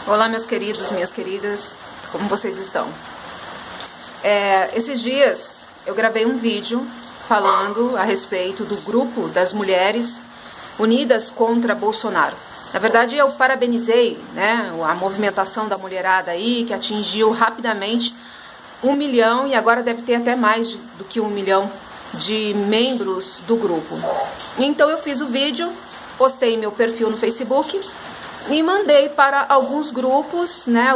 Olá, meus queridos, minhas queridas, como vocês estão? Esses dias eu gravei um vídeo falando a respeito do grupo das mulheres unidas contra Bolsonaro. Na verdade, eu parabenizei, né, a movimentação da mulherada aí, que atingiu rapidamente 1 milhão e agora deve ter até mais do que 1 milhão de membros do grupo. Então eu fiz o vídeo, postei meu perfil no Facebook e mandei para alguns grupos, né,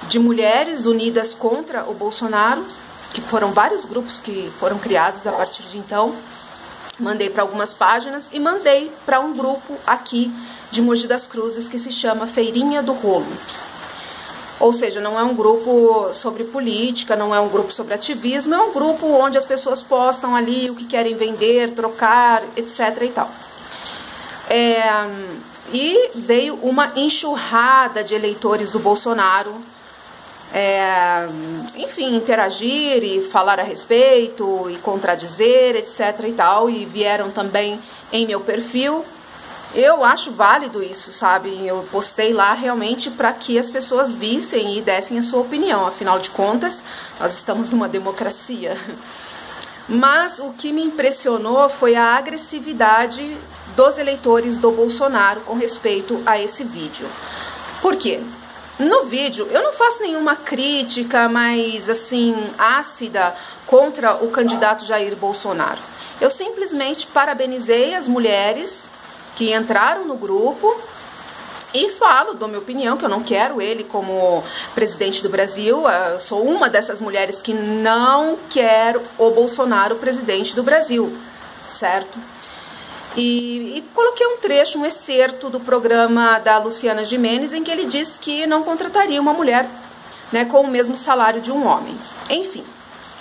de mulheres unidas contra o Bolsonaro, que foram vários grupos que foram criados a partir de então. Mandei para algumas páginas e mandei para um grupo aqui de Mogi das Cruzes que se chama Feirinha do Rolo. Ou seja, não é um grupo sobre política, não é um grupo sobre ativismo, é um grupo onde as pessoas postam ali o que querem vender, trocar, etc. e tal. E veio uma enxurrada de eleitores do Bolsonaro, enfim, interagir e falar a respeito e contradizer, etc. e tal, e vieram também em meu perfil. Eu acho válido isso, sabe? Eu postei lá realmente para que as pessoas vissem e dessem a sua opinião. Afinal de contas, nós estamos numa democracia. Mas o que me impressionou foi a agressividade dos eleitores do Bolsonaro com respeito a esse vídeo. Por quê? No vídeo eu não faço nenhuma crítica mais assim ácida contra o candidato Jair Bolsonaro. Eu simplesmente parabenizei as mulheres que entraram no grupo e falo, dou minha opinião, que eu não quero ele como presidente do Brasil. Eu sou uma dessas mulheres que não quero o Bolsonaro presidente do Brasil, certo? E coloquei um trecho, um excerto do programa da Luciana Gimenez, em que ele diz que não contrataria uma mulher, né, com o mesmo salário de um homem. Enfim,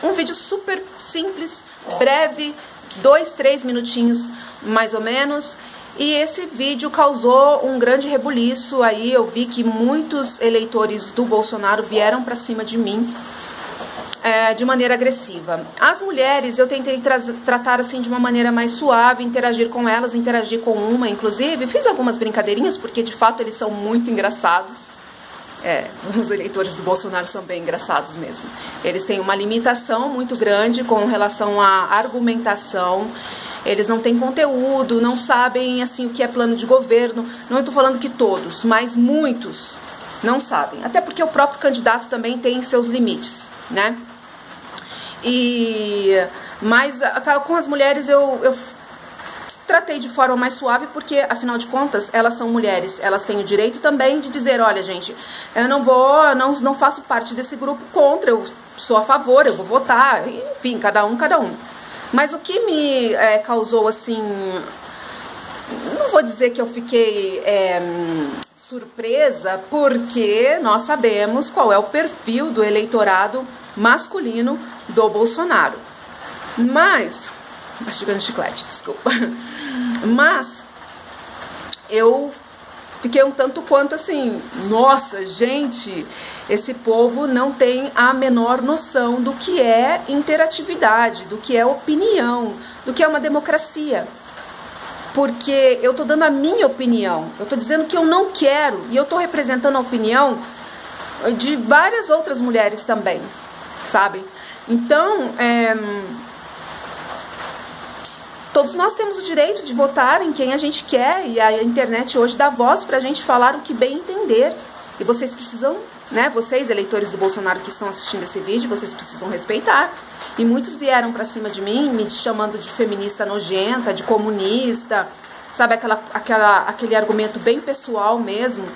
um vídeo super simples, breve, 2, 3 minutinhos mais ou menos. E esse vídeo causou um grande rebuliço aí. Eu vi que muitos eleitores do Bolsonaro vieram para cima de mim de maneira agressiva. As mulheres eu tentei tratar assim de uma maneira mais suave, interagir com elas, interagir com uma, inclusive. Fiz algumas brincadeirinhas, porque de fato eles são muito engraçados. Os eleitores do Bolsonaro são bem engraçados mesmo. Eles têm uma limitação muito grande com relação à argumentação. Eles não têm conteúdo, não sabem assim o que é plano de governo. Não estou falando que todos, mas muitos não sabem. Até porque o próprio candidato também tem seus limites, né? Mas com as mulheres eu tratei de forma mais suave, porque afinal de contas elas são mulheres, elas têm o direito também de dizer, olha gente, eu não faço parte desse grupo contra, eu sou a favor, eu vou votar, enfim, cada um. Mas o que me causou assim, não vou dizer que eu fiquei surpresa, porque nós sabemos qual é o perfil do eleitorado masculino do Bolsonaro. Mas, mastigando chiclete, desculpa. Mas eu fiquei um tanto quanto assim, nossa, gente, esse povo não tem a menor noção do que é interatividade, do que é opinião, do que é uma democracia. Porque eu tô dando a minha opinião, eu tô dizendo que eu não quero, e eu tô representando a opinião de várias outras mulheres também, sabe? Então, todos nós temos o direito de votar em quem a gente quer, e a internet hoje dá voz pra gente falar o que bem entender. E vocês precisam, né, vocês eleitores do Bolsonaro que estão assistindo esse vídeo, vocês precisam respeitar. E muitos vieram pra cima de mim, me chamando de feminista nojenta, de comunista, sabe, aquele argumento bem pessoal mesmo.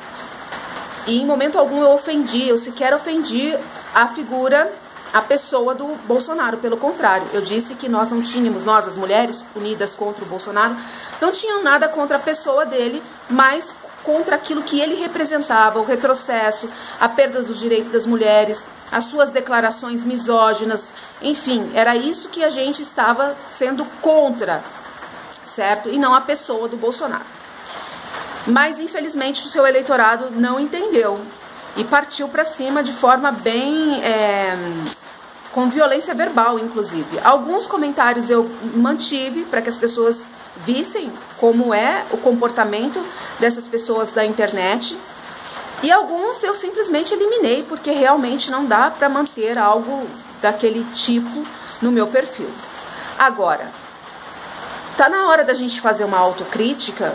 E em momento algum eu sequer ofendi a figura, a pessoa do Bolsonaro. Pelo contrário, eu disse que nós não tínhamos, nós as mulheres unidas contra o Bolsonaro, não tinham nada contra a pessoa dele, mas contra aquilo que ele representava, o retrocesso, a perda dos direitos das mulheres, as suas declarações misóginas, enfim, era isso que a gente estava sendo contra, certo? E não a pessoa do Bolsonaro. Mas infelizmente o seu eleitorado não entendeu e partiu para cima de forma bem com violência verbal, inclusive. Alguns comentários eu mantive para que as pessoas vissem como é o comportamento dessas pessoas da internet. E alguns eu simplesmente eliminei, porque realmente não dá para manter algo daquele tipo no meu perfil. Agora, tá na hora da gente fazer uma autocrítica,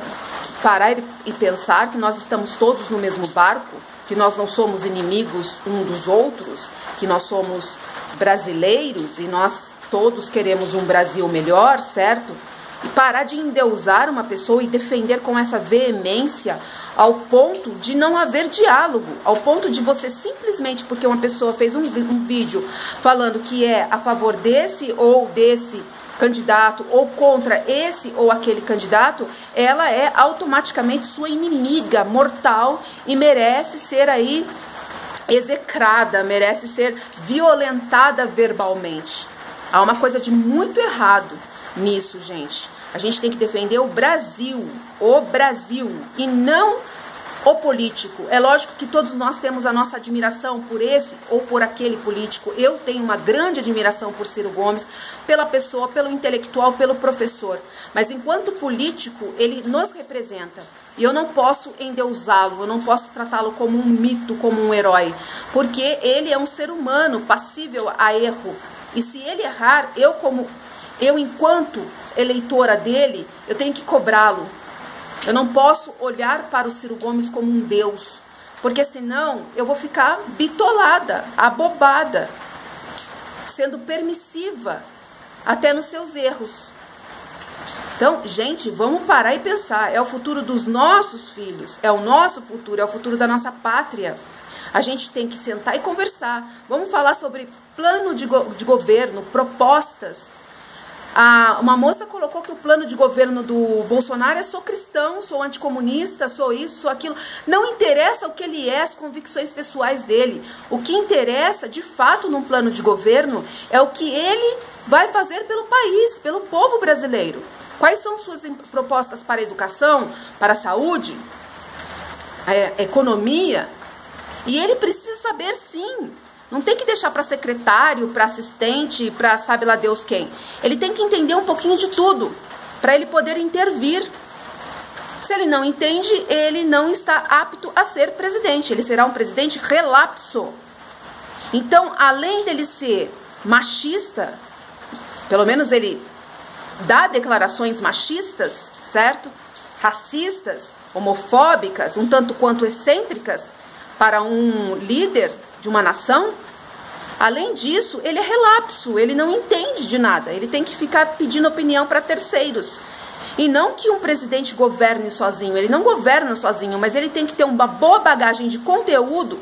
parar e pensar que nós estamos todos no mesmo barco, que nós não somos inimigos um dos outros, que nós somos brasileiros e nós todos queremos um Brasil melhor, certo? E parar de endeusar uma pessoa e defender com essa veemência ao ponto de não haver diálogo, ao ponto de você simplesmente, porque uma pessoa fez um vídeo falando que é a favor desse ou desse candidato ou contra esse ou aquele candidato, ela é automaticamente sua inimiga mortal e merece ser aí execrada, merece ser violentada verbalmente. Há uma coisa de muito errado nisso, gente. A gente tem que defender o Brasil, e não o político. É lógico que todos nós temos a nossa admiração por esse ou por aquele político. Eu tenho uma grande admiração por Ciro Gomes, pela pessoa, pelo intelectual, pelo professor. Mas enquanto político, ele nos representa. E eu não posso endeusá-lo, eu não posso tratá-lo como um mito, como um herói. Porque ele é um ser humano passível a erro. E se ele errar, eu enquanto eleitora dele, eu tenho que cobrá-lo. Eu não posso olhar para o Ciro Gomes como um deus, porque senão eu vou ficar bitolada, abobada, sendo permissiva até nos seus erros. Então, gente, vamos parar e pensar. É o futuro dos nossos filhos, é o nosso futuro, é o futuro da nossa pátria. A gente tem que sentar e conversar. Vamos falar sobre plano de governo, propostas. Uma moça colocou que o plano de governo do Bolsonaro é: sou cristão, sou anticomunista, sou isso, sou aquilo. Não interessa o que ele é, as convicções pessoais dele. O que interessa, de fato, num plano de governo é o que ele vai fazer pelo país, pelo povo brasileiro. Quais são suas propostas para a educação, para a saúde, a economia? E ele precisa saber, sim. Não tem que deixar para secretário, para assistente, para sabe lá Deus quem. Ele tem que entender um pouquinho de tudo, para ele poder intervir. Se ele não entende, ele não está apto a ser presidente. Ele será um presidente relapso. Então, além dele ser machista, pelo menos ele dá declarações machistas, certo? Racistas, homofóbicas, um tanto quanto excêntricas para um líder de uma nação. Além disso, ele é relapso, ele não entende de nada, ele tem que ficar pedindo opinião para terceiros. E não que um presidente governe sozinho, ele não governa sozinho, mas ele tem que ter uma boa bagagem de conteúdo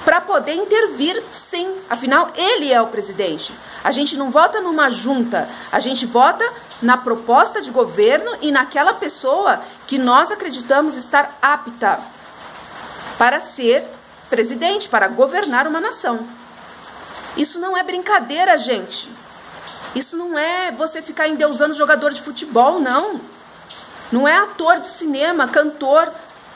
para poder intervir, sim. Afinal, ele é o presidente. A gente não vota numa junta, a gente vota na proposta de governo e naquela pessoa que nós acreditamos estar apta para ser presidente, para governar uma nação. Isso não é brincadeira, gente. Isso não é você ficar endeusando jogador de futebol, não. Não é ator de cinema, cantor.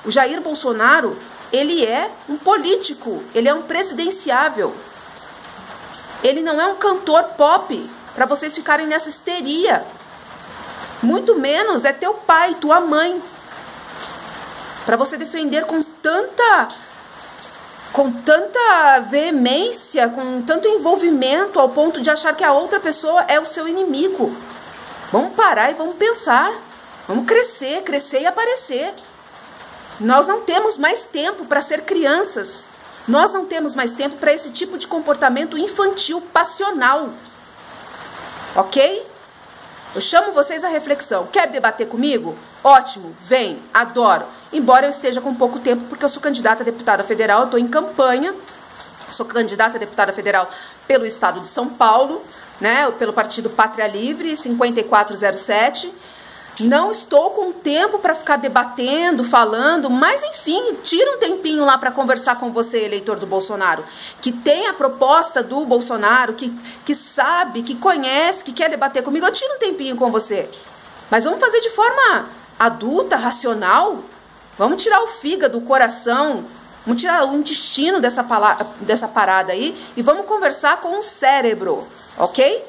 O Jair Bolsonaro, ele é um político, ele é um presidenciável. Ele não é um cantor pop para vocês ficarem nessa histeria. Muito menos é teu pai, tua mãe, para você defender com tanta veemência, com tanto envolvimento, ao ponto de achar que a outra pessoa é o seu inimigo. Vamos parar e vamos pensar. Vamos crescer e aparecer. Nós não temos mais tempo para ser crianças. Nós não temos mais tempo para esse tipo de comportamento infantil, passional. Ok? Eu chamo vocês à reflexão. Quer debater comigo? Ótimo, vem, adoro. Embora eu esteja com pouco tempo, porque eu sou candidata a deputada federal, eu estou em campanha. Sou candidata a deputada federal pelo estado de São Paulo, né, pelo partido Pátria Livre, 5407. Não estou com tempo para ficar debatendo, falando, mas enfim, tira um tempinho lá para conversar com você, eleitor do Bolsonaro, que tem a proposta do Bolsonaro, que sabe, que conhece, que quer debater comigo. Eu tiro um tempinho com você. Mas vamos fazer de forma adulta, racional. Vamos tirar o fígado, o coração, Vamos tirar o intestino dessa parada aí e vamos conversar com o cérebro, ok?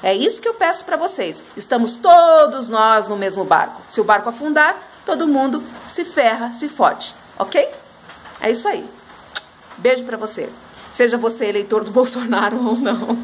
É isso que eu peço para vocês. Estamos todos nós no mesmo barco. Se o barco afundar, todo mundo se ferra, se fode, ok? É isso aí. Beijo para você. Seja você eleitor do Bolsonaro ou não.